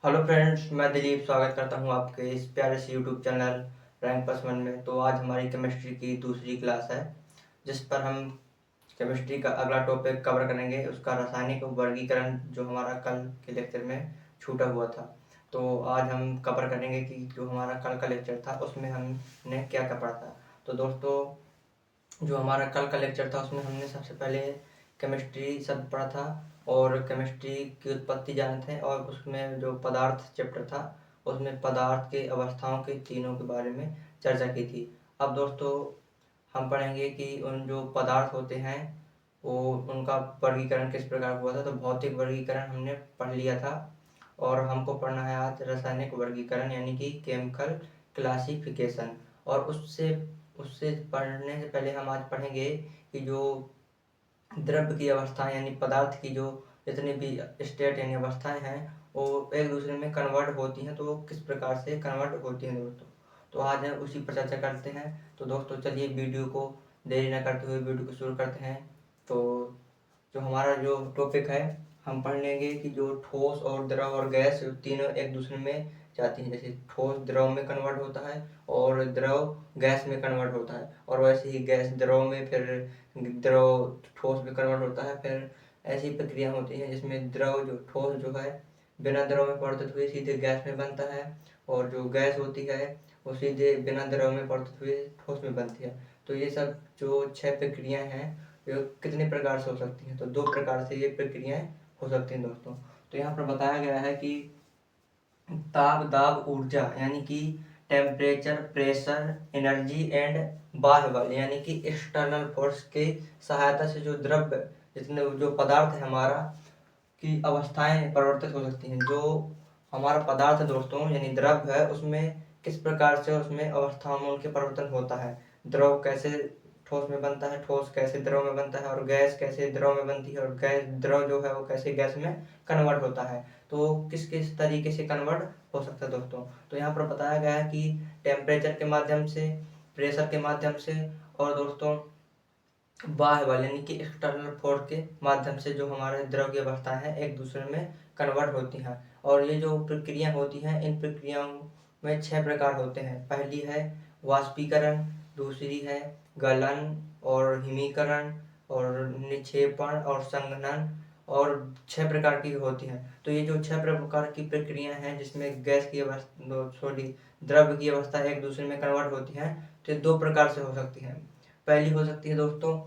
Hello friends, मैं दिलीप स्वागत करता हूं आपके इस प्यारे से YouTube channel rank plus one में। तो आज हमारी केमिस्ट्री की दूसरी क्लास है, जिस पर हम केमिस्ट्री का अगला टॉपिक कवर करेंगे, उसका रासायनिक वर्गीकरण, जो हमारा कल के लेक्चर में छूटा हुआ था। तो आज हम कवर करेंगे कि जो हमारा कल का लेक्चर था उसमें हमने क्या क्या पढ़ा था। तो दोस्तों, जो हमारा कल का लेक्चर था उसमें हमने सबसे पहले केमिस्ट्री शब्द पढ़ा था और केमिस्ट्री की उत्पत्ति जाने थे, और उसमें जो पदार्थ चैप्टर था उसमें पदार्थ के अवस्थाओं के तीनों के बारे में चर्चा की थी। अब दोस्तों, हम पढ़ेंगे कि उन जो पदार्थ होते हैं वो उनका वर्गीकरण किस प्रकार हुआ था। तो भौतिक वर्गीकरण हमने पढ़ लिया था, और हमको पढ़ना है आज रासायनिक वर्गीकरण यानी कि केमिकल क्लासिफिकेशन। और उससे उससे पढ़ने से पहले हम आज पढ़ेंगे कि जो द्रव्य की अवस्थाएं यानी पदार्थ की जो जितनी भी स्टेट यानी अवस्थाएं हैं वो एक दूसरे में कन्वर्ट होती हैं, तो वो किस प्रकार से कन्वर्ट होती हैं दोस्तों। तो आज हम उसी पर चर्चा करते हैं। तो दोस्तों चलिए वीडियो को देरी न करते हुए वीडियो को शुरू करते हैं। तो जो हमारा जो टॉपिक है, हम पढ़ लेंगे कि जो ठोस और द्रव और गैस तीनों एक दूसरे में जाती हैं। जैसे ठोस द्रव में कन्वर्ट होता है और द्रव गैस में कन्वर्ट होता है, और वैसे ही गैस द्रव में, फिर द्रव ठोस में कन्वर्ट होता है। फिर ऐसी प्रक्रिया होती है जिसमें द्रव जो ठोस जो है बिना द्रव में परिवर्तित हुए सीधे गैस में बनता है, और जो गैस होती है वो सीधे बिना द्रव में परिवर्तित हुए ठोस में बनती है। तो ये सब जो 6 प्रक्रियाएं हैं ये कितने प्रकार से हो सकती हैं। तो 2 प्रकार से ये प्रक्रियाएं हो सकती हैं दोस्तों। तो यहाँ पर बताया गया है कि ताप दाब ऊर्जा यानी कि टेम्परेचर, प्रेशर, एनर्जी एंड बाह्य बल यानी कि एक्सटर्नल फोर्स के सहायता से जो द्रव्य जितने जो पदार्थ है हमारा की अवस्थाएं परिवर्तित हो सकती हैं। जो हमारा पदार्थ है दोस्तों यानी द्रव्य है, उसमें किस प्रकार से उसमें अवस्थाओं में उनके परिवर्तन होता है। द्रव कैसे ठोस में बनता है, ठोस कैसे द्रव में बनता है, और गैस कैसे द्रव में बनती है, और गैस द्रव जो है वो कैसे गैस में कन्वर्ट होता है। तो किस किस तरीके से कन्वर्ट हो सकता है दोस्तों। तो यहाँ पर बताया गया है कि टेम्परेचर के माध्यम से, प्रेशर के माध्यम से, और दोस्तों बाह्य बल यानी कि एक्सटर्नल फोर्स के माध्यम से जो हमारे द्रव की अवस्थाएं हैं एक दूसरे में कन्वर्ट होती हैं। और ये जो प्रक्रिया होती हैं इन प्रक्रियाओं में 6 प्रकार होते हैं। पहली है वाष्पीकरण, दूसरी है गलन और हिमीकरण और निक्षेपण और संघनन, और 6 प्रकार की होती हैं। तो ये जो 6 प्रकार की प्रक्रिया हैं जिसमें गैस की अवस्था सॉरी द्रव्य की अवस्था एक दूसरे में कन्वर्ट होती हैं, तो ये 2 प्रकार से हो सकती हैं। पहली हो सकती है दोस्तों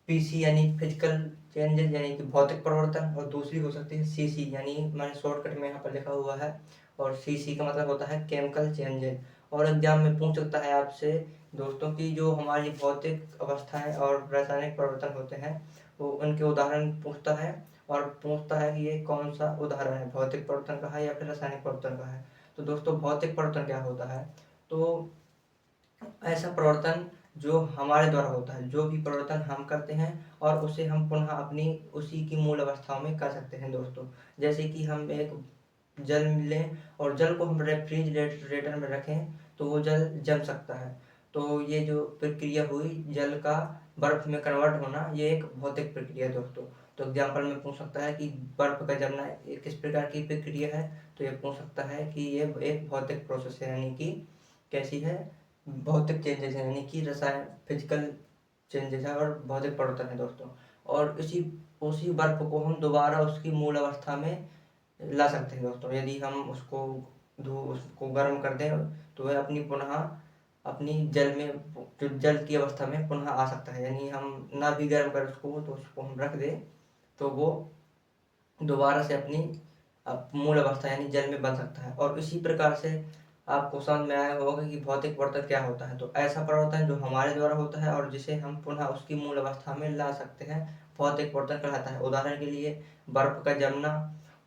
पीसी यानी फिजिकल चेंजेस यानी कि भौतिक परिवर्तन, और दूसरी हो सकती है सीसी यानी मैंने शॉर्टकट में यहाँ पर लिखा हुआ है, और सीसी का मतलब होता है केमिकल चेंजेस। और एग्जाम में पूछ सकता है आपसे दोस्तों कि जो हमारी भौतिक अवस्थाएं और रासायनिक परिवर्तन होते हैं वो उनके उदाहरण पूछता है, और पूछता है कि ये कौन सा उदाहरण है, भौतिक परिवर्तन का है या फिर रासायनिक परिवर्तन का है। तो दोस्तों भौतिक परिवर्तन क्या होता है, तो ऐसा परिवर्तन जो हमारे द्वारा होता है, जो भी परिवर्तन हम करते हैं और उसे हम पुनः अपनी उसी की मूल अवस्थाओं में कर सकते हैं दोस्तों। जैसे कि हम एक जल लें और जल को हम रेफ्रिजरेटर में रखें तो वो जल जम सकता है। तो ये जो प्रक्रिया हुई जल का बर्फ में कन्वर्ट होना, ये एक भौतिक प्रक्रिया है दोस्तों। तो एग्जाम्पल में पूछ सकता है कि बर्फ का जमना ये किस प्रकार की प्रक्रिया है, तो ये पूछ सकता है कि ये एक भौतिक प्रोसेस है यानी कि कैसी है, भौतिक चेंजेस है यानी कि रसायन फिजिकल चेंजेस है और भौतिक परिवर्तन है दोस्तों। और इसी उसी बर्फ को हम दोबारा उसकी मूल अवस्था में ला सकते हैं दोस्तों। यदि हम उसको गर्म कर दें तो वह अपनी पुनः अपनी जल में जो जल की अवस्था में पुनः आ सकता है। यानी हम ना भी गर्म कर उसको तो उसको हम रख दें तो वो दोबारा से अपनी मूल अवस्था यानी जल में बन सकता है। और इसी प्रकार से आपको समझ में आया होगा कि भौतिक परिवर्तन क्या होता है। तो ऐसा परिवर्तन जो हमारे द्वारा होता है और जिसे हम पुनः उसकी मूल अवस्था में ला सकते हैं, भौतिक परिवर्तन कहलाता है। उदाहरण के लिए बर्फ का जमना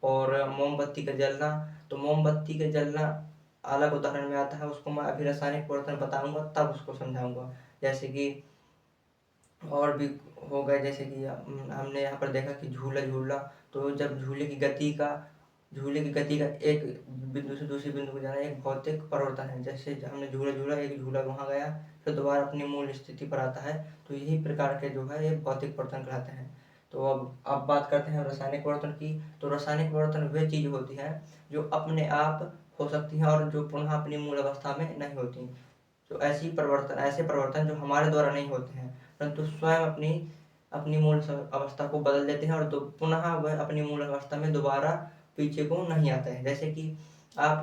और मोमबत्ती का जलना। तो मोमबत्ती का जलना अलग उदाहरण में आता है, उसको मैं अभी रासायनिक परिवर्तन बताऊंगा तब उसको समझाऊंगा। जैसे कि और भी हो गए, जैसे कि हमने यहाँ पर देखा कि झूला झूलना। तो जब झूले की गति का एक बिंदु से दूसरे बिंदु को जाना एक भौतिक परिवर्तन है। जैसे हमने झूला झूला, एक झूला वहाँ गया फिर दोबारा अपनी मूल स्थिति पर आता है, तो यही प्रकार के जो है ये भौतिक परिवर्तन कहलाते हैं। तो अब बात करते हैं रासायनिक परिवर्तन की। तो रासायनिक परिवर्तन वे चीज़ होती हैं जो अपने आप हो सकती हैं और जो पुनः अपनी मूल अवस्था में नहीं होती। तो ऐसे परिवर्तन जो हमारे द्वारा नहीं होते हैं, परंतु स्वयं अपनी अपनी मूल अवस्था को बदल देते हैं और पुनः वह अपनी मूल अवस्था में दोबारा पीछे को नहीं आता है। जैसे कि आप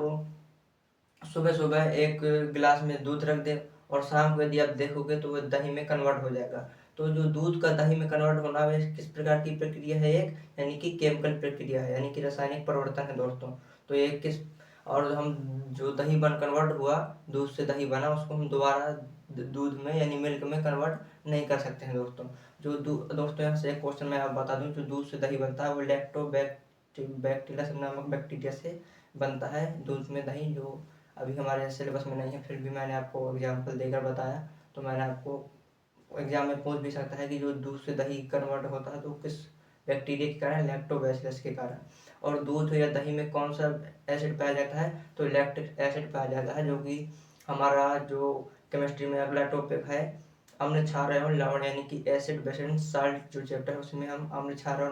सुबह सुबह एक गिलास में दूध रख दें और शाम को यदि आप देखोगे तो वह दही में कन्वर्ट हो जाएगा। तो जो दूध का दही में कन्वर्ट होना वह किस प्रकार की प्रक्रिया है, एक यानी कि केमिकल प्रक्रिया है, यानी कि रासायनिक परिवर्तन है दोस्तों। तो ये किस और हम जो दही बन कन्वर्ट हुआ, दूध से दही बना, उसको हम दोबारा दूध में यानी मिल्क में कन्वर्ट नहीं कर सकते हैं दोस्तों। जो दोस्तों यहाँ से एक क्वेश्चन मैं आप बता दूं, जो दूध से दही बनता है वो लैक्टोबैक्टीरिया नामक बैक्टीरिया से बनता है, दूध में दही, जो अभी हमारे सिलेबस में नहीं है, फिर भी मैंने आपको एग्जाम्पल देकर बताया। तो मैंने आपको एग्जाम में पूछ भी सकता है कि जो दूध से दही कन्वर्ट होता है तो किस बैक्टीरिया के कारण, लैक्टोबैसिलस के कारण। और दूध या दही में कौन सा एसिड पाया जाता है, तो लैक्टिक एसिड पाया जाता है, जो कि हमारा जो केमिस्ट्री में अगला टॉपिक है अम्ल क्षार एवं लवण, यानी कि एसिड बेस एंड साल्ट जो चैप्टर है उसमें हम अम्ल क्षार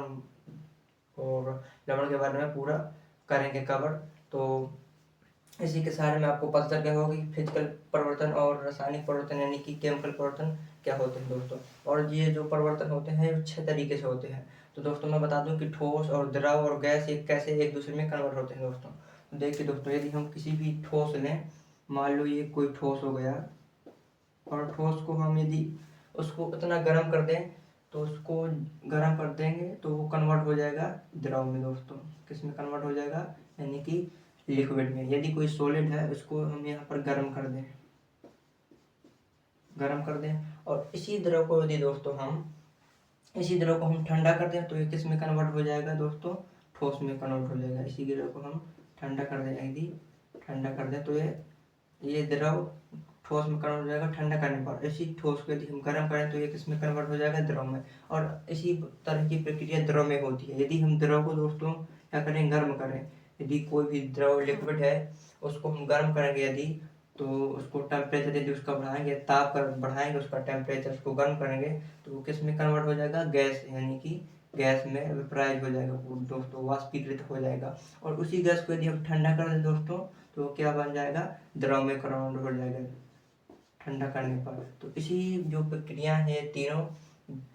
और लवण के बारे में पूरा करेंगे कवर। तो इसी के सहारे में आपको पता चल गया होगा कि फिजिकल परिवर्तन और रासायनिक परिवर्तन यानी कि केमिकल परिवर्तन क्या होते हैं दोस्तों। और ये जो परिवर्तन होते हैं वो 6 तरीके से होते हैं। तो दोस्तों मैं बता दूं कि ठोस और द्रव और गैस कैसे एक दूसरे में कन्वर्ट होते हैं दोस्तों। तो देखिए दोस्तों, यदि हम किसी भी ठोस लें, मान लो ये कोई ठोस हो गया, और ठोस को हम यदि उसको इतना गर्म कर दें, तो उसको गर्म कर देंगे तो वो कन्वर्ट हो जाएगा द्रव में दोस्तों। किस में कन्वर्ट हो जाएगा, यानी कि लिक्विड में। यदि कोई सॉलिड है उसको हम यहाँ पर गर्म कर दें और इसी द्रव को यदि दोस्तों हम ठंडा कर दें तो ये किस में कन्वर्ट हो जाएगा दोस्तों, ठोस में कन्वर्ट हो जाएगा। इसी द्रव को हम ठंडा कर दें, यदि ठंडा कर दें तो ये द्रव ठोस में कन्वर्ट हो जाएगा ठंडा करने पर। इसी ठोस को यदि हम गर्म करें तो ये किस में कन्वर्ट हो जाएगा, द्रव में। और इसी तरह की प्रक्रिया द्रव में होती है। यदि हम द्रव को दोस्तों क्या करें, गर्म करें, यदि कोई भी द्रव लिक्विड है उसको हम गर्म करेंगे यदि, तो उसको टेम्परेचर यदि उसका बढ़ाएंगे, ताप कर बढ़ाएंगे उसका टेम्परेचर, उसको गर्म करेंगे तो वो किस में कन्वर्ट हो जाएगा, गैस, यानी कि गैस में वेपराइज हो जाएगा दोस्तों, वाष्पीकृत हो जाएगा। और उसी गैस को यदि हम ठंडा कर दें दोस्तों तो क्या बन जाएगा, द्रव में कन्वर्ट हो जाएगा ठंडा करने पर। तो इसी जो प्रक्रिया है तीनों,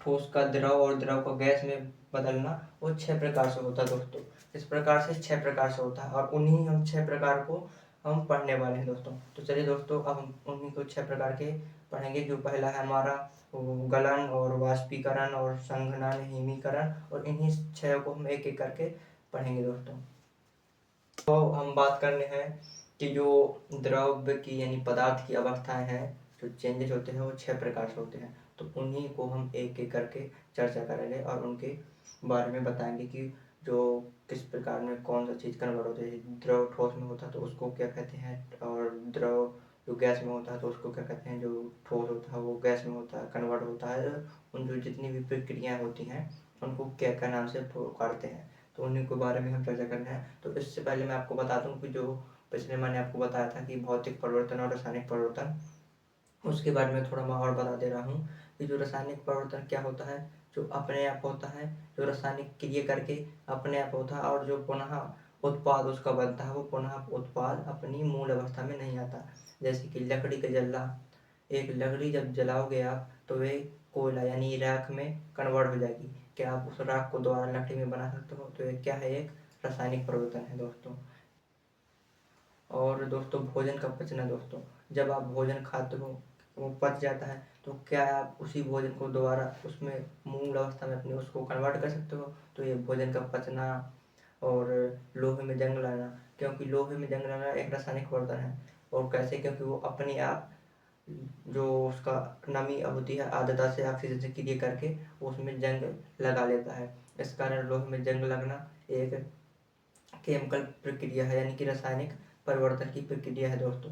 ठोस का द्रव और द्रव को गैस में बदलना, वो 6 प्रकार से होता है दोस्तों। इस प्रकार से 6 प्रकार से होता है और उन्हीं हम 6 प्रकार को हम पढ़ने वाले हैं दोस्तों। तो चलिए दोस्तों, अब हम उन्हीं को 6 प्रकार के पढ़ेंगे। जो पहला है हमारा गलन और वाष्पीकरण और संघनन, हिमीकरण, और इन्हीं 6 को हम एक एक करके पढ़ेंगे दोस्तों। तो हम बात करने हैं कि जो द्रव्य की यानी पदार्थ की अवस्थाएं हैं, जो चेंजेस होते हैं वो 6 प्रकार से होते हैं। तो उन्हीं को हम एक एक करके चर्चा करेंगे और उनके बारे में बताएंगे कि जो किस प्रकार में कौन सा चीज़ कन्वर्ट होता है। द्रव ठोस में होता है तो उसको क्या कहते हैं, और द्रव जो गैस में होता है तो उसको क्या कहते हैं, जो ठोस होता है वो गैस में होता है कन्वर्ट होता है। उन जो जितनी भी प्रक्रियाएँ होती हैं उनको क्या क्या नाम से पुकारते हैं, तो उन्हीं के बारे में हम चर्चा करना है। तो इससे पहले मैं आपको बता दूं कि जो पिछले मैंने आपको बताया था कि भौतिक परिवर्तन और रासायनिक परिवर्तन, उसके बारे में थोड़ा मैं और बता दे रहा हूँ कि जो रासायनिक परिवर्तन क्या होता है, जो अपने आप होता है, जो रासायनिक क्रिया करके अपने आप होता है, और जो पुनः उत्पाद उसका बनता है वो पुनः उत्पाद अपनी मूल अवस्था में नहीं आता। जैसे कि लकड़ी का जलना, एक लकड़ी जब जलाओगे आप तो वे कोयला यानी राख में कन्वर्ट हो जाएगी। क्या आप उस राख को दोबारा लकड़ी में बना सकते हो, तो ये क्या है, एक रासायनिक परिवर्तन है दोस्तों। और दोस्तों भोजन का पचना दोस्तों, जब आप भोजन खाते हो वो पच जाता है, तो क्या आप उसी भोजन को दोबारा उसमें मूल अवस्था में अपने उसको कन्वर्ट कर सकते हो, तो ये भोजन का पचना। और लोहे में जंग लाना, क्योंकि लोहे में जंग लाना एक रासायनिक परिवर्तन है। और कैसे, क्योंकि वो अपने आप जो उसका नमी होती है आर्द्रता से ऑक्सीजन से क्रिया करके उसमें जंग लगा लेता है। इस कारण लोहे में जंग लगना एक केमिकल प्रक्रिया है, यानी कि रासायनिक परिवर्तन की प्रक्रिया है दोस्तों।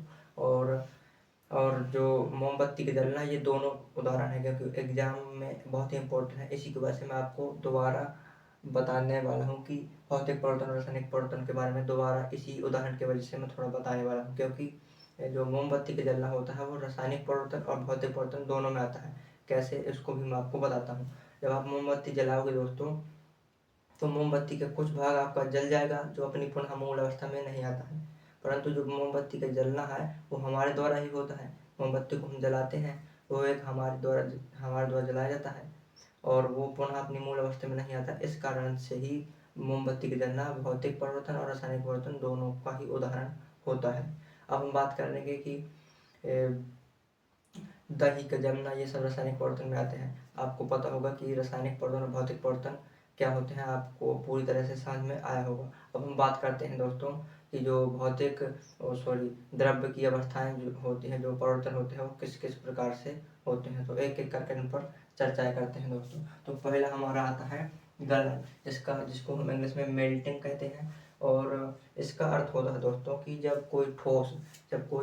और जो मोमबत्ती का जलना, ये दोनों उदाहरण है, क्योंकि एग्जाम में बहुत ही इंपॉर्टेंट है। इसी की वजह से मैं आपको दोबारा बताने वाला हूँ कि भौतिक परिवर्तन और रासायनिक परिवर्तन के बारे में दोबारा इसी उदाहरण की वजह से मैं थोड़ा बताने वाला हूँ, क्योंकि जो मोमबत्ती का जलना होता है वो रासायनिक परिवर्तन और भौतिक परिवर्तन दोनों में आता है। कैसे, इसको भी मैं आपको बताता हूँ। जब आप मोमबत्ती जलाओगे दोस्तों तो मोमबत्ती का कुछ भाग आपका जल जाएगा जो अपनी पुनः मूल अवस्था में नहीं आता है, परंतु जो मोमबत्ती का जलना है वो हमारे द्वारा ही होता है। मोमबत्ती को हम जलाते हैं, वो एक हमारे द्वारा जलाया जाता है और वो पुनः अपनी मूल अवस्था में नहीं आता। इस कारण से ही मोमबत्ती का जलना भौतिक परिवर्तन और रासायनिक परिवर्तन दोनों का ही उदाहरण होता है। अब हम बात कर लेंगे कि दही का जमना, ये सब रासायनिक परिवर्तन में आते हैं। आपको पता होगा कि रासायनिक परिवर्तन और भौतिक परिवर्तन क्या होते हैं, आपको पूरी तरह से समझ में आया होगा। अब हम बात करते हैं दोस्तों कि जो भौतिक द्रव्य की अवस्थाएं जो होती हैं, जो परिवर्तन होते हैं, वो किस किस प्रकार से होते हैं। तो एक एक करके इन पर चर्चाएं करते हैं दोस्तों। तो पहला हमारा आता है गलन, जिसको हम इंग्लिश में मेल्टिंग कहते हैं। और इसका अर्थ होता है दोस्तों कि जब कोई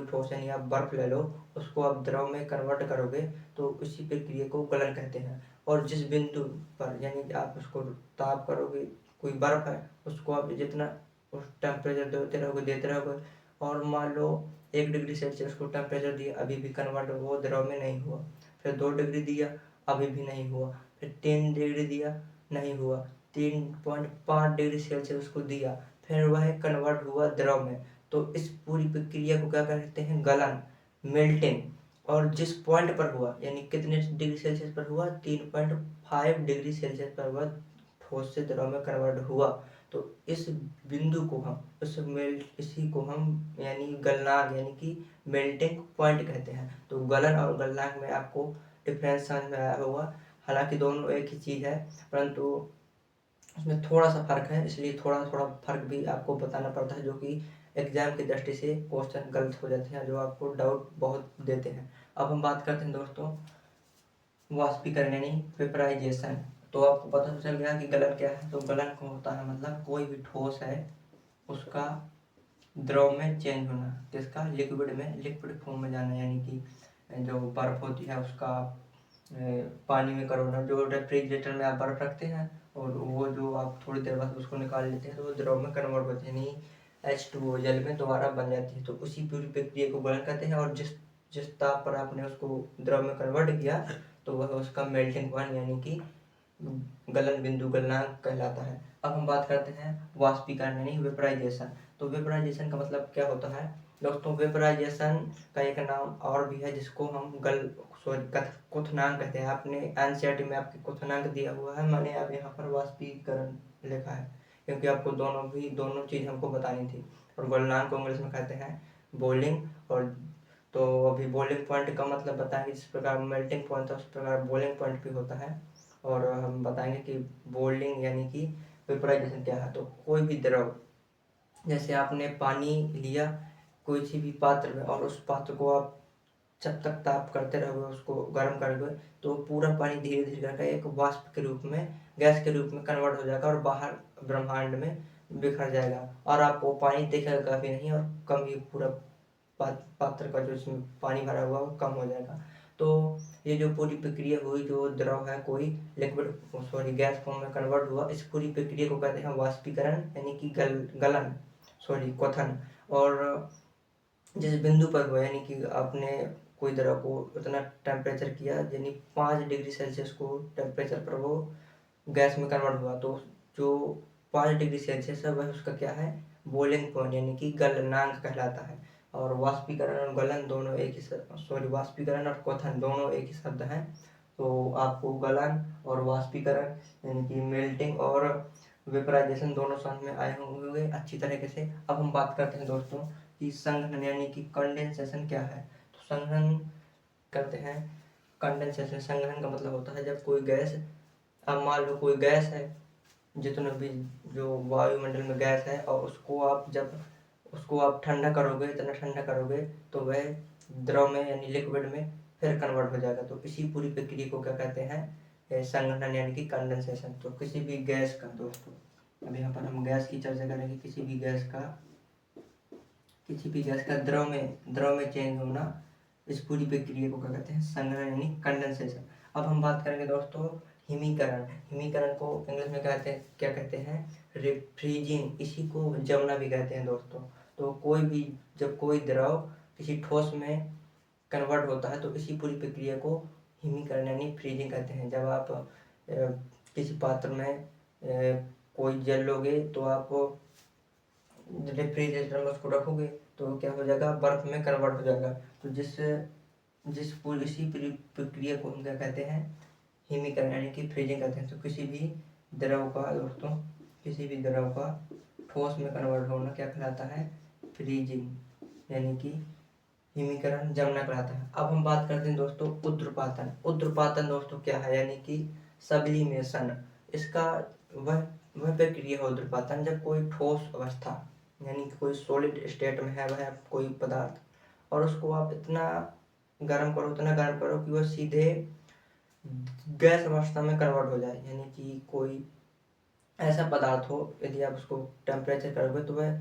ठोस यानी आप बर्फ ले लो, उसको आप द्रव में कन्वर्ट करोगे तो उसी प्रक्रिया को गलन कहते हैं। और जिस बिंदु पर यानी आप उसको ताप करोगे, कोई बर्फ है उसको आप जितना उस टेम्परेचर देते रहोगे और मान लो 1 डिग्री सेल्सियस को टेम्परेचर दिया, अभी भी कन्वर्ट वो द्रव में नहीं हुआ। फिर 2 डिग्री दिया, अभी भी नहीं हुआ। फिर 3 डिग्री दिया, नहीं हुआ। 3.5 डिग्री सेल्सियस उसको दिया, फिर वह कन्वर्ट हुआ द्रव में। तो इस पूरी प्रक्रिया को क्या कहते हैं, गलन, मेल्टिंग। और जिस पॉइंट पर हुआ यानी कितने डिग्री सेल्सियस पर हुआ, 3.5 डिग्री सेल्सियस पर हुआ, ठोस से द्रव में कन्वर्ट हुआ। तो इस बिंदु को हम इसी को हम यानी गलनांक यानी कि मेल्टिंग पॉइंट कहते हैं। तो गलन और गलनांक में आपको डिफरेंस समझ में आया होगा। हालांकि दोनों एक ही चीज़ है, परंतु उसमें थोड़ा सा फर्क है, इसलिए थोड़ा थोड़ा फर्क भी आपको बताना पड़ता है, जो कि एग्जाम की दृष्टि से क्वेश्चन गलत हो जाते हैं, जो आपको डाउट बहुत देते हैं। अब हम बात करते हैं दोस्तों वाष्पीकरण यानी वेपराइजेशन। तो आपको पता चल गया कि गलन क्या है। तो गलन को होता है मतलब कोई भी ठोस है उसका द्रव में चेंज होना, जिसका लिक्विड फॉर्म में जाना, यानी कि जो बर्फ होती है उसका पानी में करना। जो रेफ्रिजरेटर में आप बर्फ रखते हैं और वो जो आप थोड़ी देर बाद उसको निकाल लेते हैं तो वो द्रव में कन्वर्ट होती है, यानी H2O जल में दोबारा बन जाती है। तो उसी पूरी प्रक्रिया को गलन कहते हैं। और जिस ताप पर आपने उसको द्रव में कन्वर्ट किया तो वह उसका मेल्टिंग पॉइंट यानी कि गलन बिंदु, गलनांक कहलाता है। अब हम बात करते हैं वाष्पीकरण यानी वेपराइजेशन। तो वेपराइजेशन का मतलब क्या होता है दोस्तों, वेपराइजेशन का एक नाम और भी है जिसको हम क्वथनांक कहते हैं। आपने एनसीईआरटी में आपके क्वथनांक दिया हुआ है, मैंने अब यहाँ पर वाष्पीकरण लिखा है क्योंकि आपको दोनों चीज़ हमको बतानी थी। और गलनांक को इंग्लिश में कहते हैं बॉइलिंग। और तो अभी बॉइलिंग पॉइंट का मतलब बताएंगे, जिस प्रकार मेल्टिंग पॉइंट था उस प्रकार बॉइलिंग पॉइंट भी होता है। और हम बताएंगे कि बॉइलिंग यानी कि वेपराइजेशन क्या है। तो कोई भी द्रव, जैसे आपने पानी लिया कोई सी भी पात्र में और उस पात्र को आप जब तक ताप करते रहोगे, उसको गर्म करोगे, तो पूरा पानी धीरे धीरे करके एक वाष्प के रूप में, गैस के रूप में कन्वर्ट हो जाएगा और बाहर ब्रह्मांड में बिखर जाएगा। और आपको पानी दिखेगा भी नहीं और कम ही पूरा पात्र का जो इसमें पानी भरा हुआ वो कम हो जाएगा। तो ये जो पूरी प्रक्रिया हुई, जो द्रव है कोई गैस फॉर्म में कन्वर्ट हुआ, इस पूरी प्रक्रिया को कहते हैं वाष्पीकरण यानी कि क्वथन। और जिस बिंदु पर हुआ यानी कि आपने कोई द्रव को उतना टेम्परेचर किया यानी 5 डिग्री सेल्सियस को टेम्परेचर पर वो गैस में कन्वर्ट हुआ, तो जो 5 डिग्री सेल्सियस है वह उसका क्या है, बॉइलिंग पॉइंट यानी कि गलनांक कहलाता है। और वाष्पीकरण और गलन दोनों एक ही वाष्पीकरण और क्वथन दोनों एक ही शब्द हैं। तो आपको गलन और वाष्पीकरण यानी कि मेल्टिंग और वेपराइजेशन दोनों समझ में आए होंगे अच्छी तरीके से। अब हम बात करते हैं दोस्तों कि संघनन यानी कि कंडेंसेशन क्या है। तो संघनन करते हैं। कंडेंसेशन, संघनन का मतलब होता है जब कोई गैस, अब मान लो कोई गैस है, जितना भी जो वायुमंडल में गैस है, और उसको आप ठंडा करोगे, इतना ठंडा करोगे तो वह द्रव में यानी लिक्विड में फिर कन्वर्ट हो जाएगा। तो इसी पूरी प्रक्रिया को क्या कहते हैं, संघनन यानी कि कंडेंसेशन। तो किसी भी गैस का दोस्तों, अब यहाँ पर हम गैस की चर्चा करेंगे, किसी भी गैस का द्रव में चेंज होना, इस पूरी प्रक्रिया को क्या कहते हैं, संघनन यानी कंडेंसेशन। अब हम बात करेंगे दोस्तों हिमीकरण को इंग्लिश में क्या कहते हैं, रिफ्रीजिंग। इसी को जमना भी कहते हैं दोस्तों। तो जब कोई द्रव किसी ठोस में कन्वर्ट होता है तो इसी पूरी प्रक्रिया को हिमीकरण यानी फ्रीजिंग कहते हैं। जब आप किसी पात्र में कोई जल लोगे तो आप रेफ्रिजरेटर में उसको रखोगे तो क्या हो जाएगा, बर्फ में कन्वर्ट हो जाएगा। तो जिस पूरी इसी प्रक्रिया को हम क्या कहते हैं, हिमीकरण यानी कि फ्रीजिंग कहते हैं। तो किसी भी द्रव का दोस्तों, किसी भी द्रव का ठोस में कन्वर्ट होना क्या कहलाता है, फ्रीजिंग यानी कि हिमीकरण जमना कहलाता है। अब हम बात करते हैं दोस्तों ऊध्र्वपातन। ऊध्र्वपातन दोस्तों क्या है, यानी कि सब्लिमेशन। इसका वह प्रक्रिया है ऊध्र्वपातन जब कोई ठोस अवस्था यानी कि कोई सॉलिड स्टेट में है वह कोई पदार्थ, और उसको आप इतना गर्म करो कि वह सीधे गैस अवस्था में कन्वर्ट हो जाए। यानी कि कोई ऐसा पदार्थ हो, यदि आप उसको टेम्परेचर करोगे तो वह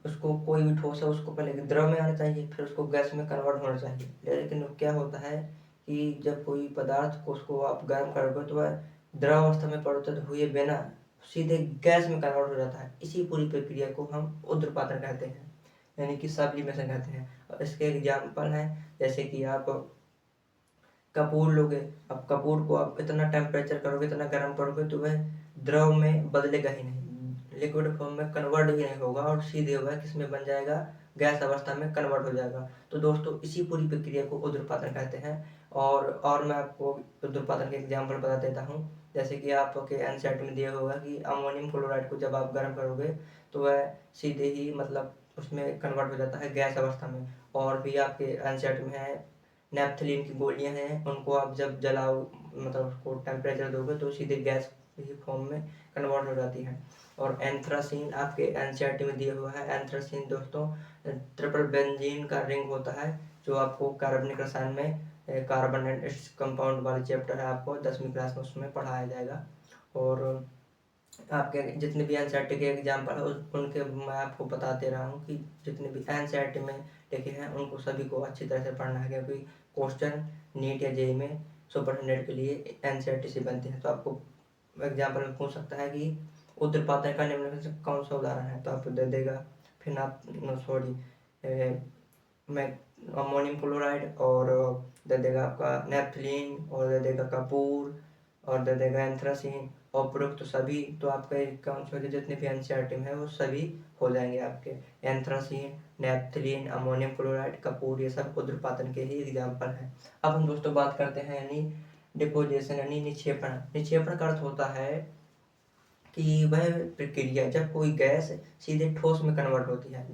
उसको कोई भी ठोस है उसको पहले द्रव में आना चाहिए, फिर उसको गैस में कन्वर्ट होना चाहिए। लेकिन क्या होता है कि जब कोई पदार्थ को उसको आप गर्म करोगे तो वह द्रव अवस्था में परिवर्तित हुए बिना सीधे गैस में कन्वर्ट हो जाता है। इसी पूरी प्रक्रिया को हम ऊध्र्वपातन कहते हैं, यानी कि सब्लिमेशन कहते हैं। और इसके एग्जाम्पल हैं, जैसे कि आप कपूर लोगे, अब कपूर को आप इतना टेम्परेचर करोगे, इतना गर्म करोगे तो वह द्रव में बदलेगा ही नहीं, लिक्विड फॉर्म में कन्वर्ट ही नहीं होगा और सीधे वह किस में बन जाएगा, गैस अवस्था में कन्वर्ट हो जाएगा। तो दोस्तों इसी पूरी प्रक्रिया को ऊध्र्वपातन कहते हैं। और मैं आपको ऊध्र्वपातन के एग्जाम्पल बता देता हूँ। जैसे कि आपके एनसीईआरटी में दिया होगा कि अमोनियम क्लोराइड को जब आप गर्म करोगे तो वह सीधे ही मतलब उसमें कन्वर्ट हो जाता है गैस अवस्था में। और भी आपके एनसीईआरटी में है नेपथलीन की गोलियां हैं, उनको आप जब जलाओ मतलब उसको टेम्परेचर दोगे तो सीधे गैस फॉर्म में कन्वर्ट हो जाती है। और एंथ्रासीन आपके एनसीईआरटी में दिया हुआ है। एंथ्रासीन दोस्तों ट्रिपल बेंजीन का रिंग होता है, जो आपको कार्बनिक रसायन में कार्बन एंड इट्स कंपाउंड वाले चैप्टर है, आपको 10वीं क्लास में उसमें पढ़ाया जाएगा। और आपके जितने भी एनसीईआरटी के एग्जाम्पल है उनके मैं आपको बताते रहा हूँ कि जितने भी एनसीईआरटी में लिखे हैं उनको सभी को अच्छी तरह से पढ़ना है, क्योंकि क्वेश्चन नीट या जेईई में सुपर 100 के लिए एनसीईआरटी से बनते हैं। तो आपको एग्जाम्पल में पूछ सकता है कि ऊध्र्वपातन का निम्नलिखित में से कौन सा उदाहरण है, तो आपको दे देगा फिर आप सॉरी मैं अमोनियम क्लोराइड, और दे देगा आपका नेपथलीन, और दे देगा कपूर, और दे देगा एंथ्रासीन, उपरोक्त तो सभी तो आपके कौन से जितने भी एनसीईआरटी में है वो सभी हो जाएंगे आपके। एंथ्रासीन, नेपथलीन, अमोनियम क्लोराइड, कपूर, ये सब ऊध्र्वपातन के ही एग्जाम्पल हैं। अब हम दोस्तों बात करते हैं यानी डिपोजिशन यानी निक्षेपण। निक्षेपण का अर्थ होता है कि वह प्रक्रिया जब कोई गैस सीधे ठोस में कन्वर्ट होती है।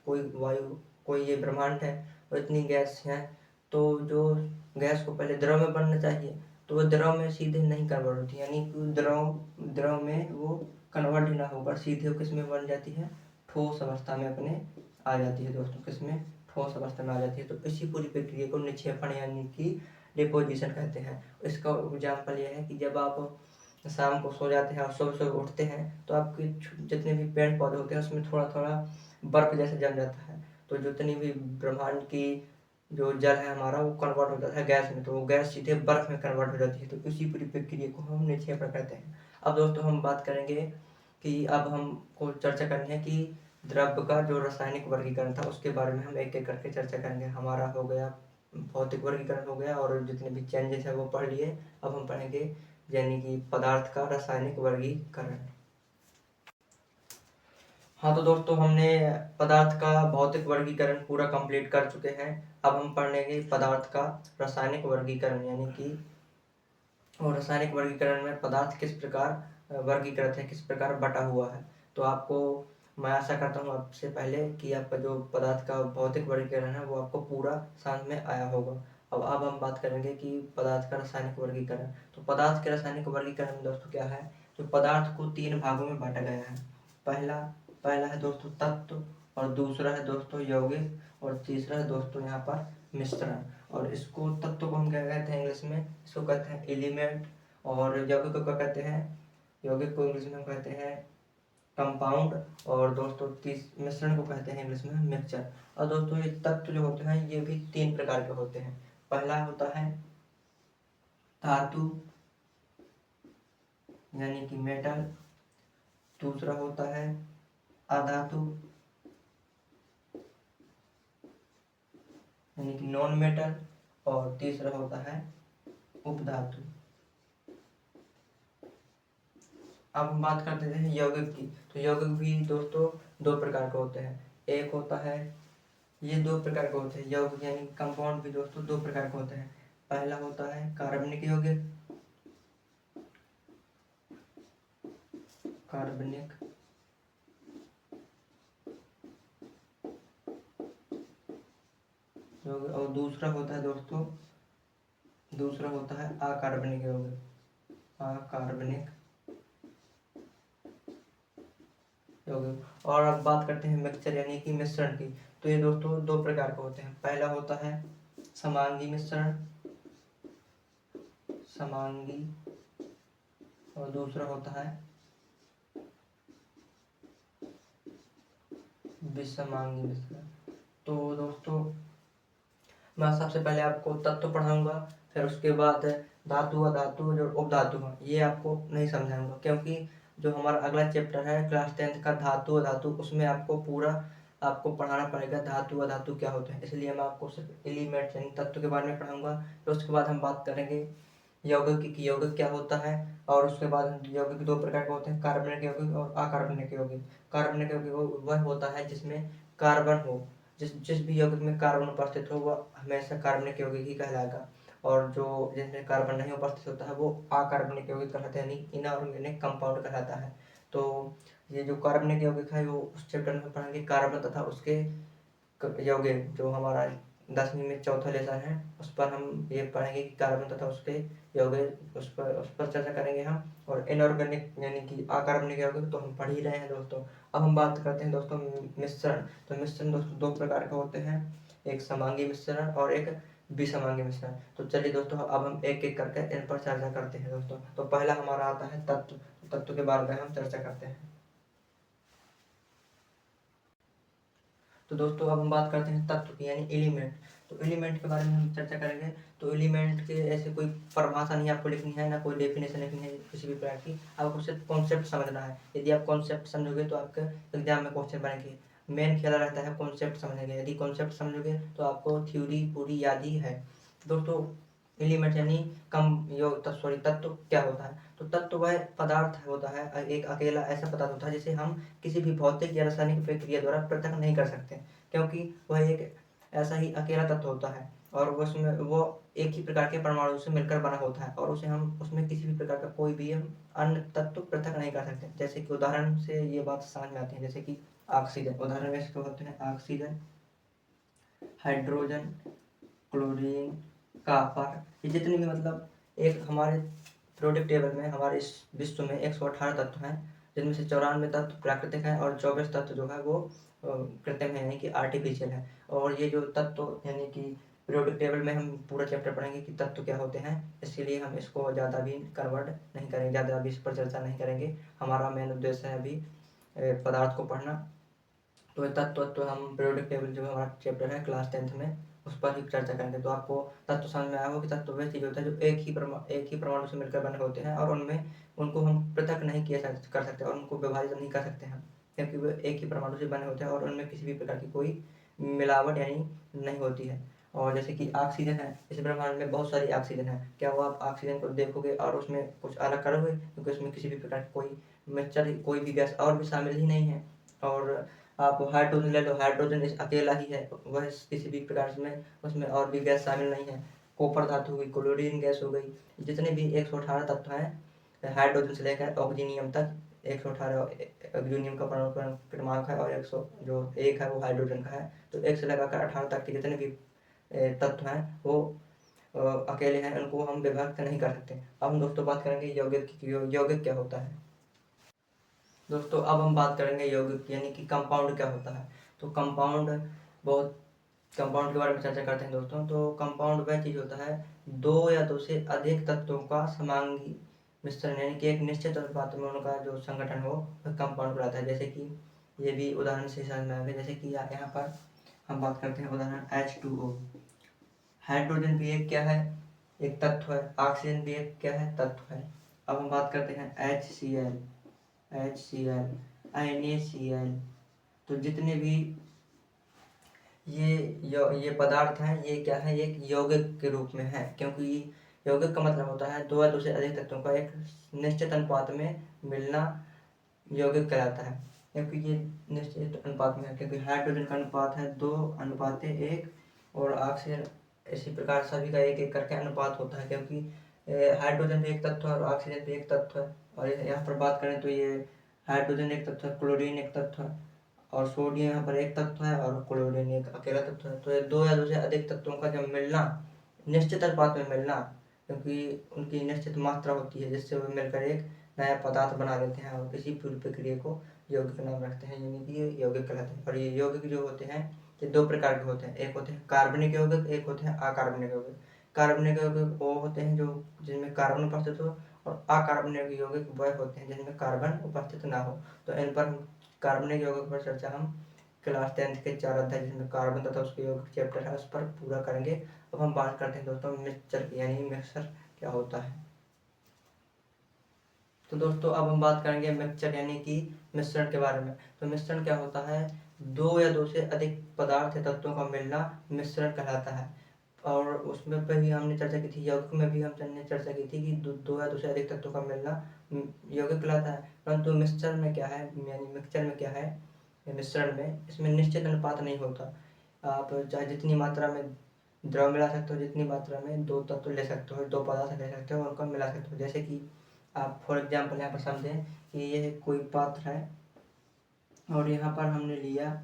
कोई वायु, कोई ये ब्रह्मांड है और इतनी गैस है, तो जो गैस को पहले द्रव में बनना चाहिए तो वह द्रव में सीधे नहीं कन्वर्ट होती, यानी कि द्रव में वो कन्वर्ट ही ना होकर सीधे किस में बन जाती है, ठोस अवस्था में अपने आ जाती है दोस्तों, किसमें, ठोस अवस्था में आ जाती है। तो इसी पूरी प्रक्रिया को निक्षेपण यानी कि डिपोजिशन कहते हैं। इसका एग्जाम्पल यह है कि जब आप शाम को सो जाते हैं और सुबह सुबह उठते हैं तो आपके जितने भी पेड़ पौधे होते हैं उसमें थोड़ा थोड़ा बर्फ जैसा जम जाता है। तो जितनी भी ब्रह्मांड की जो जल है हमारा वो कन्वर्ट हो जाता है गैस में, तो वो गैस सीधे बर्फ में कन्वर्ट हो जाती है। तो इसी पूरी प्रक्रिया को हम निक्षेपण कहते हैं। अब दोस्तों हम बात करेंगे कि अब हमको चर्चा करनी है कि द्रव्य का जो रासायनिक वर्गीकरण था उसके बारे में हम एक एक करके चर्चा करेंगे। हमारा हो गया भौतिक वर्गीकरण हो गया और जितने भी चेंजेस है वो पढ़ लिए। अब हम पढ़ेंगे यानी कि पदार्थ का रासायनिक वर्गीकरण। हाँ तो दोस्तों हमने पदार्थ का भौतिक वर्गीकरण पूरा कंप्लीट कर चुके हैं। अब हम पढ़ेंगे पदार्थ का रासायनिक वर्गीकरण यानी कि, और रासायनिक वर्गीकरण में पदार्थ किस प्रकार वर्गीकृत है, किस प्रकार बटा हुआ है। तो आपको मैं आशा करता हूँ आपसे पहले कि आपका जो पदार्थ का भौतिक वर्गीकरण है वो आपको पूरा समझ में आया होगा। अब हम बात करेंगे कि पदार्थ का रासायनिक वर्गीकरण। तो पदार्थ के रासायनिक वर्गीकरण में दोस्तों क्या है, तो पदार्थ को 3 भागों में बांटा गया है। पहला है दोस्तों तत्व, और दूसरा है दोस्तों यौगिक, और तीसरा है दोस्तों यहाँ पर मिश्रण। और इसको तत्व को हम क्या कहते हैं इंग्लिश में, इसको कहते हैं एलिमेंट, और यौगिक को क्या कहते हैं, यौगिक को इंग्लिश में हम कहते हैं कंपाउंड, और दोस्तों मिश्रण को कहते हैं इंग्लिश में मिक्सचर। और दोस्तों ये तत्व जो होते हैं ये भी 3 प्रकार के होते हैं। पहला होता है धातु यानी कि मेटल, दूसरा होता है अधातु यानी कि नॉन मेटल, और तीसरा होता है उपधातु। अब हम बात करते हैं यौगिक की। तो यौगिक भी दोस्तों दो प्रकार के होते हैं। एक होता है, ये दो प्रकार के होते हैं यौगिक यानी कंपाउंड भी दोस्तों दो प्रकार के होते हैं। पहला होता है कार्बनिक यौगिक, कार्बनिक यौगिक, और दूसरा होता है दोस्तों, दूसरा होता है अकार्बनिक यौगिक, अकार्बनिक यौगिक। और अब बात करते हैं मिक्सचर यानी कि मिश्रण की। तो ये दोस्तों दो प्रकार के होते हैं। पहला होता है समांगी मिश्रण, समांगी, और दूसरा होता है विषमांगी मिश्रण। तो दोस्तों मैं सबसे पहले आपको तत्व पढ़ाऊंगा, फिर उसके बाद धातु अधातु जो उपधातु है ये आपको नहीं समझाऊंगा, क्योंकि जो हमारा अगला चैप्टर है क्लास 10th का धातु अधातु, उसमें आपको पूरा आपको पढ़ाना पड़ेगा धातु अधातु क्या होते हैं। इसलिए मैं आपको सिर्फ एलिमेंट यानी तत्व के बारे में पढ़ाऊंगा। फिर उसके बाद हम बात करेंगे यौगिक की, यौगिक क्या होता है, और उसके बाद यौगिक दो प्रकार के होते हैं, कार्बनिक यौगिक और अकार्बनिक यौगिक। कार्बनिक यौगिक वह होता है जिसमें कार्बन हो, जिस भी यौगिक में कार्बन उपस्थित हो वह हमेशा कार्बनिक यौगिक ही कहलाएगा, और जो जिसमें कार्बन नहीं उपस्थित होता है वो अकार्बनिक यौगिक कहलाते हैं, यानी इनऑर्गेनिक कंपाउंड कहलाता है। तो ये जो कार्बनिक यौगिक है वो उस चैप्टर में पढ़ेंगे, कार्बन तथा उसके यौगिक, जो हमारा 10वीं में चौथा लेसन है उस पर हम ये पढ़ेंगे कि कार्बन तथा उसके यौगिक, उस पर चर्चा करेंगे हम। और इनऑर्गेनिक यानी कि अकार्बनिक यौगिक तो हम पढ़ ही रहे हैं दोस्तों। अब हम बात करते हैं दोस्तों मिश्रण। तो मिश्रण दोस्तों दो प्रकार के होते हैं, एक समांगी मिश्रण और एक विषमांगी मिश्रण। तो चलिए दोस्तों अब हम एक एक करके इन पर चर्चा करते हैं दोस्तों। तो पहला हमारा आता है तत्व। तत्व के बारे में हम चर्चा करते हैं। तो दोस्तों अब हम बात करते हैं तत्व की यानी एलिमेंट। तो एलिमेंट के बारे में हम चर्चा करेंगे। तो एलिमेंट के ऐसे कोई परिभाषा नहीं आपको लिखनी है, ना कोई डेफिनेशन लिखनी है किसी भी प्रकार की, आपको सिर्फ कॉन्सेप्ट समझना है। यदि आप कॉन्सेप्ट समझोगे तो आपके एग्जाम में क्वेश्चन बनेंगे। मेन खेला रहता है कॉन्सेप्ट समझने के, यदि कॉन्सेप्ट समझोगे तो आपको थ्योरी पूरी याद ही है। दोस्तों एलिमेंट यानी तत्व क्या होता है। तो तत्व वह पदार्थ होता है, एक अकेला ऐसा पदार्थ होता है जिसे हम किसी भी भौतिक या रासायनिक प्रक्रिया द्वारा पृथक नहीं कर सकते, क्योंकि वह एक ऐसा ही अकेला तत्व होता है और उसमें वो एक ही प्रकार के परमाणु से मिलकर बना होता है, और उसे हम उसमें किसी भी प्रकार का कोई भी हम अन्य तत्व पृथक नहीं कर सकते। जैसे कि उदाहरण से ये बात समझ में आती है, जैसे कि ऑक्सीजन, उदाहरण में इसके होते हैं ऑक्सीजन, हाइड्रोजन, क्लोरीन, कॉपर, ये जितने भी मतलब एक हमारे प्रोडक्ट टेबल में हमारे इस विश्व में 118 तत्व हैं, जिनमें से 94 तत्व प्राकृतिक हैं और 24 तत्व जो है वो कृत्रिम है यानी कि आर्टिफिशियल है। और ये जो तत्व यानी कि पीरियोडिक टेबल में हम पूरा चैप्टर पढ़ेंगे कि तत्व क्या होते हैं, इसलिए हम इसको ज़्यादा भी कन्वर्ट नहीं करेंगे, ज़्यादा भी इस पर चर्चा नहीं करेंगे। हमारा मेन उद्देश्य है अभी पदार्थ को पढ़ना। तो तत्व हम पीरियोडिक टेबल जो हमारा चैप्टर है क्लास 10th में उस पर ही चर्चा करेंगे। तो आपको तत्व समझ में आया हो कि तत्व वह चीज़ होता है जो एक ही परमाणु से मिलकर बने होते हैं, और उनमें उनको हम पृथक नहीं कर सकते और उनको विभाजित नहीं कर सकते हैं, क्योंकि वे एक ही परमाणु से बने होते हैं और उनमें किसी भी प्रकार की कोई मिलावट यानी नहीं होती है। और जैसे कि ऑक्सीजन है, इस ब्रह्मांड में बहुत सारी ऑक्सीजन है, क्या वो आप ऑक्सीजन को देखोगे और उसमें कुछ अलग करोगे, क्योंकि उसमें किसी भी प्रकार की कोई मिक्सचर कोई भी गैस और भी शामिल ही नहीं है। और आप हाइड्रोजन ले लो, हाइड्रोजन अकेला ही है, वह किसी भी प्रकार में उसमें और भी गैस शामिल नहीं है। कॉपर धातु हो गई, क्लोरीन गैस हो गई, जितने भी 118 तत्व हैं हाइड्रोजन से लेकर ऑक्सीनियम तक, 118 ऑक्सीनियम का परमाणु क्रमांक है और 100 जो एक है वो हाइड्रोजन का है। तो 1 से लगाकर 18 तक के जितने भी तत्व हैं वो अकेले हैं, उनको हम विभक्त नहीं कर सकते। अब हम दोस्तों बात करेंगे यौगिक की। यौगिक क्या होता है दोस्तों। अब हम बात करेंगे यौगिक यानी कि कंपाउंड क्या होता है। तो कंपाउंड के बारे में चर्चा करते हैं दोस्तों। तो कंपाउंड वह चीज़ होता है दो या दो से अधिक तत्वों का समांगी मिश्रण, यानी कि एक निश्चित अनुपात में उनका जो संगठन हो वह कंपाउंड कहलाता है। जैसे कि ये भी उदाहरण से समझ में आ गया, जैसे कि यहाँ पर हम बात करते हैं उदाहरण H2O। हाइड्रोजन भी एक क्या है, एक तत्व है, ऑक्सीजन भी एक क्या है, तत्व है। अब हम बात करते हैं HCl, NaCl। तो जितने भी ये पदार्थ हैं ये क्या है, एक यौगिक के रूप में है, क्योंकि यौगिक का मतलब होता है दो या दो से अधिक तत्वों का एक निश्चित अनुपात में मिलना यौगिक कहलाता है। क्योंकि ये निश्चित अनुपात में है, क्योंकि हाइड्रोजन का अनुपात है 2:1 और ऑक्सीजन इसी प्रकार सभी का 1:1 करके अनुपात होता है। क्योंकि हाइड्रोजन भी एक तत्व है और ऑक्सीजन भी एक तत्व है। और यहाँ पर बात करें तो ये हाइड्रोजन एक तत्व है, क्लोरीन एक तत्व है और सोडियम यहाँ पर एक तत्व है और क्लोरीन एक अकेला तत्व है। तो ये दो या दो से अधिक तत्वों का जब मिलना, निश्चित अनुपात में मिलना, क्योंकि उनकी निश्चित मात्रा होती है जिससे वे मिलकर एक नया पदार्थ बना लेते हैं और किसी पूरी प्रक्रिया को यौगिक नाम रखते हैं, यानी कि ये यौगिक कहलाते हैं। और ये यौगिक जो होते हैं ये दो प्रकार के होते हैं, एक होते हैं कार्बनिक यौगिक, एक होते हैं अकार्बनिक यौगिक। कार्बनिक यौगिक वो होते हैं जो जिनमें कार्बन उपस्थित हो और अकार्बनिक यौगिक वह होते हैं जिनमें कार्बन उपस्थित ना हो। तो इन पर कार्बनिक यौगिक पर चर्चा हम क्लास 10th के 4 अध्याय जिसमें कार्बन तथा उसके यौगिक चैप्टर है उस पर पूरा करेंगे। अब हम बात करते हैं दोस्तों मिक्सचर की, यानी मिक्सर क्या होता है। तो दोस्तों अब हम बात करेंगे मिक्सचर यानी कि मिश्रण के बारे में। तो मिश्रण क्या होता है, दो या दो से अधिक पदार्थ या तत्वों का मिलना मिश्रण कहलाता है। और उसमें पर भी हमने चर्चा की थी, यौगिक में भी हमने चर्चा की थी कि दो या दो से अधिक तत्वों का मिलना यौगिक कहलाता है। परंतु मिक्सचर में क्या है, यानी मिक्सचर में क्या है, मिश्रण में इसमें निश्चित अनुपात नहीं होता। आप चाहे जितनी मात्रा में द्रव मिला सकते हो, जितनी मात्रा में दो तत्व ले सकते हो, दो पदार्थ ले सकते हो, उनको मिला सकते हो। जैसे कि आप फॉर एग्जाम्पल यहाँ पर समझें कि यह कोई पात्र है और यहाँ पर हमने लिया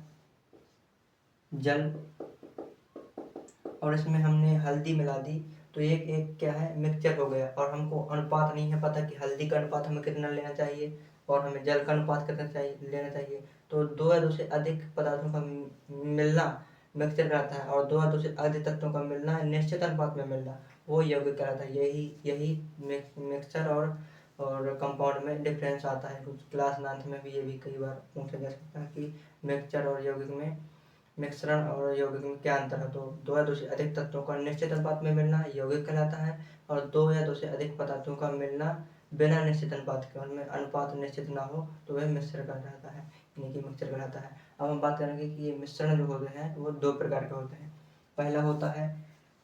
जल और इसमें हमने हल्दी मिला दी, तो एक एक क्या है मिक्सचर हो गया। और हमको अनुपात नहीं है पता कि हल्दी का अनुपात हमें कितना लेना चाहिए और हमें जल का अनुपात कितना लेना चाहिए। तो दो या दो से अधिक पदार्थों का मिलना मिक्सचर कहलाता है और दो या दो से अधिक तत्वों का मिलना निश्चित अनुपात में मिलना वो यौगिक कहलाता है। यही मिक्सचर और कंपाउंड में डिफरेंस आता है। कुछ क्लास 9th में भी ये भी कई बार पूछा जा सकता है कि मिक्सचर और यौगिक में, मिश्रण और यौगिक में क्या अंतर है। तो दो या दो से अधिक तत्वों का निश्चित अनुपात में मिलना यौगिक कहलाता है और दो या दो से अधिक पदार्थों का मिलना बिना निश्चित अनुपात के, उनमें अनुपात निश्चित ना हो तो वह मिश्रण कहलाता है, यानी कि मिक्सचर कहलाता है। अब हम बात करेंगे कि ये मिश्रण जो होते हैं वो दो प्रकार के होते हैं। पहला होता है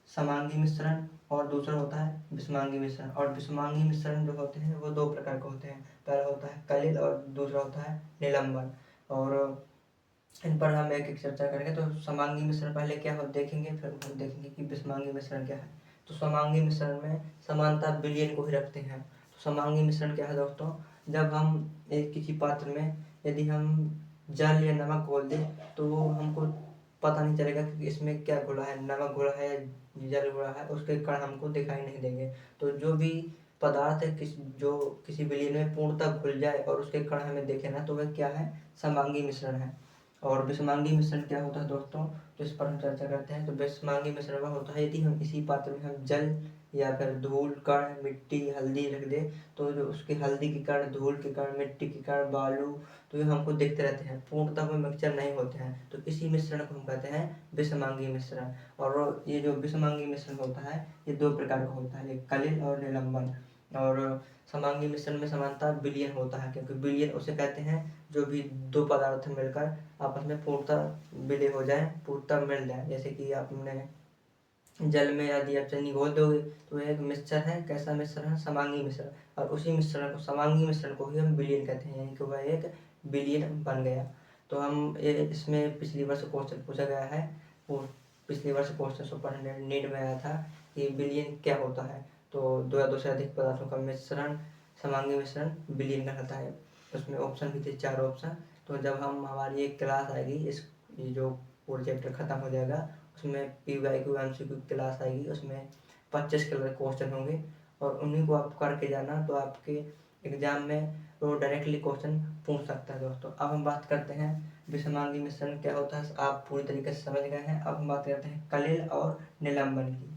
समांगी मिश्रण और दूसरा होता है विषमांगी मिश्रण। और विषमांगी मिश्रण जो होते हैं वो दो प्रकार के होते हैं, पहला होता है कलिल और दूसरा होता है निलंबन। और इन पर हम एक एक चर्चा करेंगे। तो समांगी मिश्रण पहले क्या हो देखेंगे, फिर हम देखेंगे कि विषमांगी मिश्रण क्या है। तो समांगी मिश्रण में समानता विलयन को ही रखते हैं। तो समांगी मिश्रण क्या है दोस्तों, जब हम एक किसी पात्र में यदि हम जल या नमक घोल दें तो वो हमको पता नहीं चलेगा कि इसमें क्या घोला है, नमक घोला है या जल घोला है, उसके कण हमको दिखाई नहीं देंगे। तो जो भी पदार्थ है जो किसी विलयन में पूर्णतः घुल जाए और उसके कण हमें दिखे ना, तो वह क्या है, समांगी मिश्रण है। और विषमांगी मिश्रण क्या होता है दोस्तों, तो इस पर हम चर्चा करते हैं। तो विषमांगी मिश्रण वह होता है यदि हम इसी पात्र में हम जल या फिर धूल कण मिट्टी हल्दी रख दे तो जो उसके हल्दी के कण, धूल के कण, मिट्टी के कण, बालू, तो ये हमको दिखते रहते हैं, पूर्णतः वो मिक्सचर नहीं होते हैं। तो इसी मिश्रण को हम कहते हैं विषमांगी मिश्रण। और ये जो विषमांगी मिश्रण होता है ये दो प्रकार का होता है, एक कलिल और निलंबन। और समांगी मिश्रण में समानता विलयन होता है, क्योंकि विलयन उसे कहते हैं जो भी दो पदार्थ मिलकर आपस में पूर्णतः विलय हो जाए, पूर्णतः मिल जाए। जैसे कि आपने जल में यदि आप चीनी घोल दोगे तो एक मिक्सचर है, कैसा मिश्रण है, समांगी मिश्रण। और उसी मिश्रण को, समांगी मिश्रण को ही हम विलयन कहते हैं, यानी कि वह एक विलयन बन गया। तो हम इसमें पिछली वर्ष क्वेश्चन पूछा गया है, वो पिछली वर्ष क्वेश्चन सुपर नीट में आया था कि विलयन क्या होता है। तो दो या दो से अधिक पदार्थों का मिश्रण समांगी मिश्रण विलयन कहलाता है। उसमें ऑप्शन भी थे 4 ऑप्शन। तो जब हम हमारी एक क्लास आएगी, ये जो पूरा चैप्टर खत्म हो जाएगा उसमें PYQ MCQ क्लास आएगी, उसमें 25 कलर क्वेश्चन होंगे और उन्हीं को आप करके जाना तो आपके एग्जाम में वो डायरेक्टली क्वेश्चन पूछ सकता है दोस्तों। अब हम बात करते हैं विषमांगी मिश्रण क्या होता है, आप पूरी तरीके से समझ गए हैं। अब हम बात करते हैं कलिल और निलंबन की।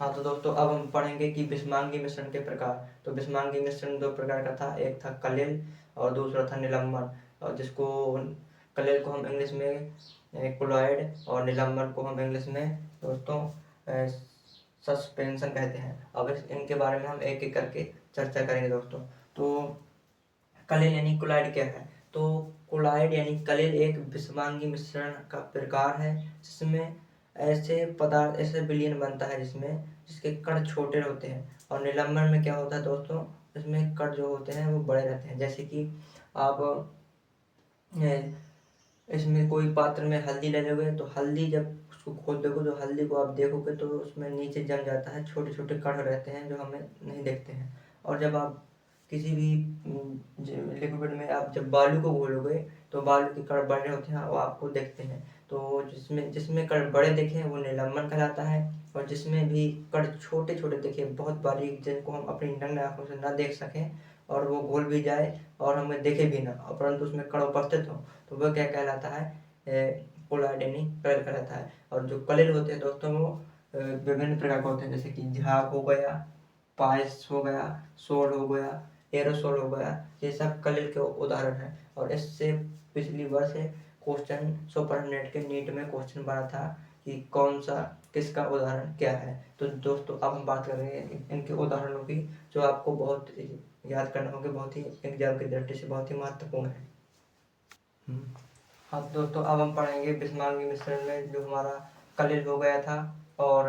हाँ तो दोस्तों अब हम पढ़ेंगे कि विषमांगी मिश्रण के प्रकार। तो विषमांगी मिश्रण दो प्रकार का था, एक था कलिल और दूसरा था निलंबन। और जिसको कलिल को हम इंग्लिश में क्लोराइड और निलंबन को हम इंग्लिश में दोस्तों सस्पेंशन कहते हैं। अब इनके बारे में हम एक एक करके चर्चा करेंगे दोस्तों। तो कलिल यानी क्लोराइड क्या है, तो क्लोराइड यानी कलिल एक विषमांगी मिश्रण का प्रकार है जिसमें ऐसे पदार्थ, ऐसे विलयन बनता है जिसके कण छोटे होते हैं। और निलंबन में क्या होता है दोस्तों, इसमें कण जो होते हैं वो बड़े रहते हैं। जैसे कि आप इसमें कोई पात्र में हल्दी डालोगे तो हल्दी जब उसको खोल दोगे तो हल्दी को आप देखोगे तो उसमें नीचे जम जाता है, छोटे छोटे कण रहते हैं जो हमें नहीं दिखते हैं। और जब आप किसी भी लिक्विड में आप जब बालू को घोलोगे तो बालू के कण बड़े होते हैं वो आपको दिखते हैं। तो जिसमें जिसमें कण बड़े दिखे वो निलंबन कहलाता है, और जिसमें भी कण छोटे छोटे दिखे, बहुत बारीक, जिनको हम अपनी नग्न आंखों से ना देख सकें और वो घोल भी जाए और हमें दिखे भी ना, परंतु उसमें कण उपस्थित हो, तो वह क्या कहलाता है, कोलाइड यानी कलिल कहलाता है। और जो कलिल होते हैं दोस्तों वो विभिन्न प्रकार के होते हैं, जैसे कि झाग हो गया, पायस हो गया, सोल हो गया, एरोसोल हो गया, ये सब कलिल के उदाहरण हैं। और इससे पिछली वर्ष क्वेश्चन सुपरनेट के नीट में क्वेश्चन बना था कि कौन सा किसका उदाहरण क्या है। तो दोस्तों अब हम बात कर रहे हैं इनके उदाहरणों की, जो आपको बहुत याद करना होगा, बहुत ही एग्जाम की दृष्टि से बहुत ही महत्वपूर्ण है। हाँ तो दोस्तों अब हम पढ़ेंगे बिस्मांगी मिश्रण में जो हमारा कलिल हो गया था और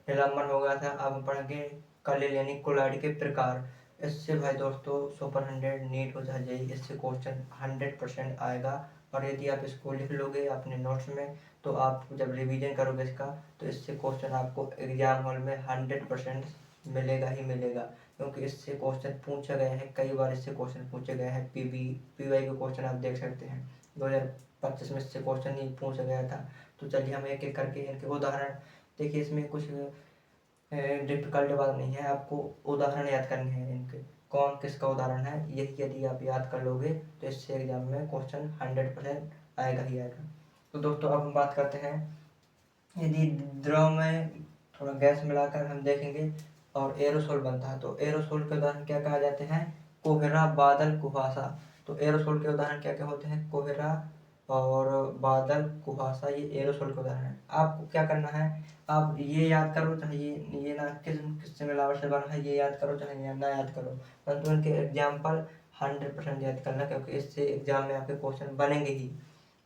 निलंबन हो गया था। अब हम पढ़ेंगे कलिल यानी कोलाइड के प्रकार। इससे भाई दोस्तों सुपर 100 नीट हो जाए, इससे क्वेश्चन 100% आएगा। और यदि आप इसको लिख लोगे अपने नोट्स में तो आप जब रिवीजन करोगे इसका तो इससे क्वेश्चन आपको एग्जाम हॉल में 100% मिलेगा ही मिलेगा, क्योंकि इससे क्वेश्चन पूछे गए हैं, कई बार इससे क्वेश्चन पूछे गए हैं। पीवाई के क्वेश्चन आप देख सकते हैं 2025 में इससे क्वेश्चन ही पूछा गया था। तो चलिए हम एक एक करके इनके उदाहरण देखिए। इसमें कुछ डिफिकल्ट बात नहीं है, आपको उदाहरण याद करने हैं इनके, कौन किसका उदाहरण है, यही यदि आप याद कर लोगे तो इससे एग्जाम में क्वेश्चन 100% आएगा ही आएगा। तो दोस्तों अब हम बात करते हैं, यदि द्रव में थोड़ा गैस मिलाकर हम देखेंगे और एरोसोल बनता है तो एरोसोल के उदाहरण क्या कहा जाते हैं, कोहरा, बादल, कुहासा। तो एरोसोल के उदाहरण क्या क्या होते हैं, कोहरा और बादल, कुहासा, ये एरोसोल के उदाहरण है। आपको क्या करना है, आप ये याद करो, चाहे ये ना किससे मिलावट से बना है ये याद करो, चाहे ना याद करो, परंतु इनके एग्जाम्पल 100% याद करना, क्योंकि इससे एग्जाम में आपके क्वेश्चन बनेंगे ही।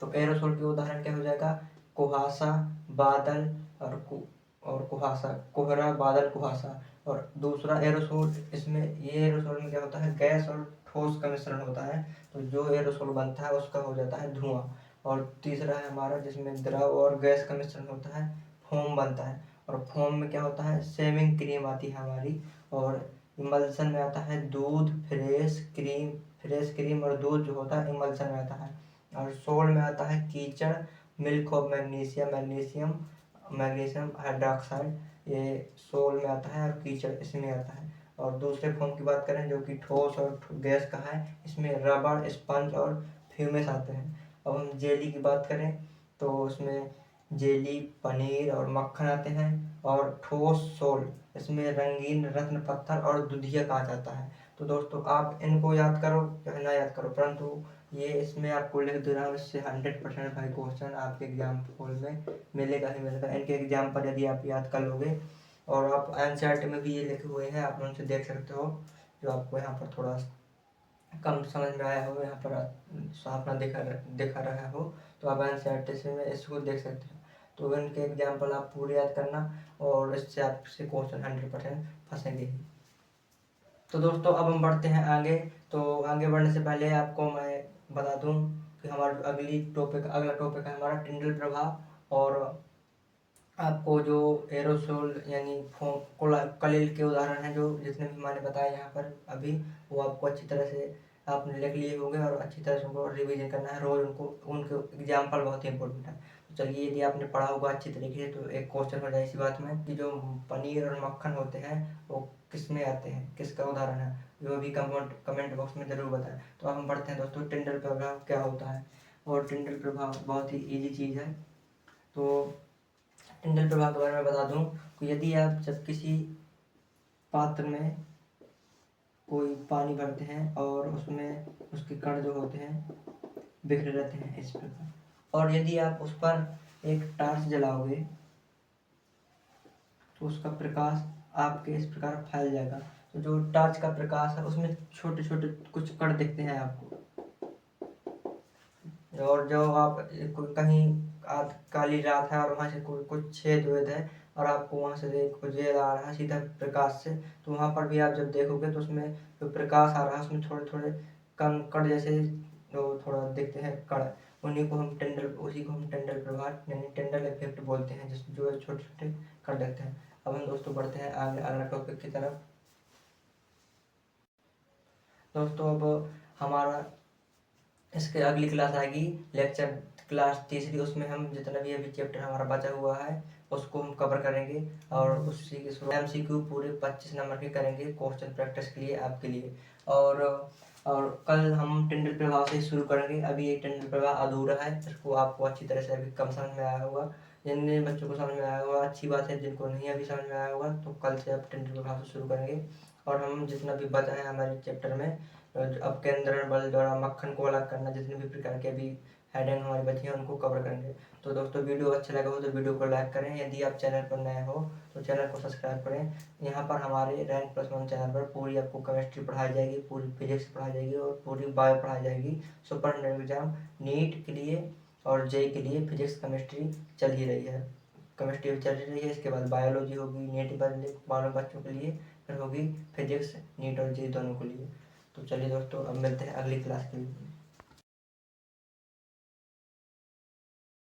तो एरोसोल के उदाहरण क्या हो जाएगा, कुहासा, बादल और कुहासा, कोहरा, बादल, कुहासा। और दूसरा एरोसोल, इसमें ये एरोसोल में क्या होता है, गैस और ठोस का मिश्रण होता है, तो जो एरोसोल बनता है उसका हो जाता है धुआं। और तीसरा है हमारा जिसमें द्रव और गैस का मिश्रण होता है, फोम बनता है। और फोम में क्या होता है, सेविंग क्रीम आती है हमारी। और इमल्सन में आता है दूध, फ्रेश क्रीम और दूध जो होता है इमल्सन में आता है। और सोल में आता है कीचड़, मिल्क ऑफ मैग्नीशियम हाइड्रोक्साइड, ये सोल में आता है, और कीचड़ इसमें आता है। और दूसरे फॉर्म की बात करें जो कि ठोस और गैस का है, इसमें रबड़, स्पंज और फ्यूमेस आते हैं। अब हम जेली की बात करें तो उसमें जेली, पनीर और मक्खन आते हैं। और ठोस सोल, इसमें रंगीन रत्न पत्थर और दूधिया कहा जाता है। तो दोस्तों आप इनको याद करो या ना याद करो, परंतु ये इसमें आपको लिख दे रहा हूँ, इससे 100% भाई क्वेश्चन आपके एग्जाम हॉल में मिलेगा ही मिलेगा। इनके एग्जाम पर यदि आप याद कर लोगे, और आप एनसीईआरटी में भी ये लिखे हुए हैं, आप उनसे देख सकते हो, जो आपको यहाँ पर थोड़ा कम समझ में आया हो, यहाँ पर साफ ना दिखा रहा हो, तो आप एनसीईआरटी से में इसको देख सकते हो। तो इनके एग्जाम्पल आप पूरे याद करना, और इससे आपसे क्वेश्चन 100% फंसेंगे ही। तो दोस्तों अब हम बढ़ते हैं आगे। तो आगे बढ़ने से पहले आपको मैं बता दूं कि हमारा अगला टॉपिक है हमारा टिंडल प्रभाव। और आपको जो एरोसोल यानी कलिल के उदाहरण हैं जो जितने भी मैंने बताए यहाँ पर अभी, वो आपको अच्छी तरह से आपने लिख लिए होंगे, और अच्छी तरह से उनको रिवीजन करना है रोज, उनके एग्जाम्पल बहुत ही इंपॉर्टेंट है। तो चलिए, यदि आपने पढ़ा होगा अच्छी तरीके से तो एक क्वेश्चन हो जाए इसी बात में कि जो पनीर और मक्खन होते हैं वो किस में आते हैं, किसका उदाहरण है, जो भी कमेंट बॉक्स में ज़रूर बताएं। तो अब हम पढ़ते हैं दोस्तों टिंडल प्रभाव क्या होता है। और टिंडल प्रभाव बहुत ही ईजी चीज़ है। तो टिंडल प्रभाव के बारे में बता दूं कि यदि आप जब किसी पात्र में कोई पानी भरते हैं और उसमें उसके कण जो होते हैं बिखरे रहते हैं इस प्रकार, और यदि आप उस पर एक टॉर्च जलाओगे तो उसका प्रकाश आपके इस प्रकार फैल जाएगा। तो जो टॉर्च का प्रकाश है उसमें छोटे छोटे कुछ कण दिखते हैं आपको, और जो आप कहीं काली रात है और वहाँ से कुछ छेद वेद है और आपको वहाँ से देखो जेल आ रहा है सीधा प्रकाश से, तो वहाँ पर भी आप जब देखोगे तो उसमें जो प्रकाश आ रहा है उसमें थोड़े थोड़े कण जैसे जो थोड़ा दिखते हैं कण, उसी को हम टेंडल प्रभाव यानी टेंडल इफेक्ट बोलते हैं, जिस जो छोटे छोटे कण दिखते हैं। अब हम दोस्तों बढ़ते हैं अगला टॉपिक की तरफ। दोस्तों अब हमारा इसके अगली क्लास आएगी लेक्चर क्लास तीसरी, उसमें हम जितना भी अभी चैप्टर हमारा बचा हुआ है उसको हम कवर करेंगे और उसी के शुरू MCQ पूरे 25 नंबर के करेंगे क्वेश्चन प्रैक्टिस के लिए आपके लिए। और कल हम टेंडल प्रभाव से शुरू करेंगे। अभी ये टेंडल प्रभाव अधूरा है, इसको आपको अच्छी तरह से अभी कम समझ में आया होगा। जिन बच्चों को समझ में आया होगा अच्छी बात है, जिनको नहीं अभी समझ में आया होगा तो कल से अब टेंडल प्रभाव से शुरू करेंगे। और हम जितना भी बचा है हमारे चैप्टर में, अब केंद्रण बल द्वारा मक्खन को अलग करना, जितने भी प्रकार के अभी हेडिंग हमारी बची है उनको कवर करेंगे। तो दोस्तों वीडियो अच्छा लगा हो तो वीडियो को लाइक करें, यदि आप चैनल पर नए हो तो चैनल को सब्सक्राइब करें। यहाँ पर हमारे रैंक+1 चैनल पर पूरी आपको केमिस्ट्री पढ़ाई जाएगी, पूरी फिजिक्स पढ़ाई जाएगी और पूरी बायो पढ़ाई जाएगी। सुपरिटेंडेंट एग्जाम नीट के लिए और जेई के लिए फिजिक्स केमिस्ट्री चल ही रही है, केमिस्ट्री चल रही है। इसके बाद बायोलॉजी होगी नीट वाले बच्चों के लिए, फिर होगी फिजिक्स नीट और जेई दोनों के लिए। तो चलिए दोस्तों अब मिलते हैं अगली क्लास के लिए।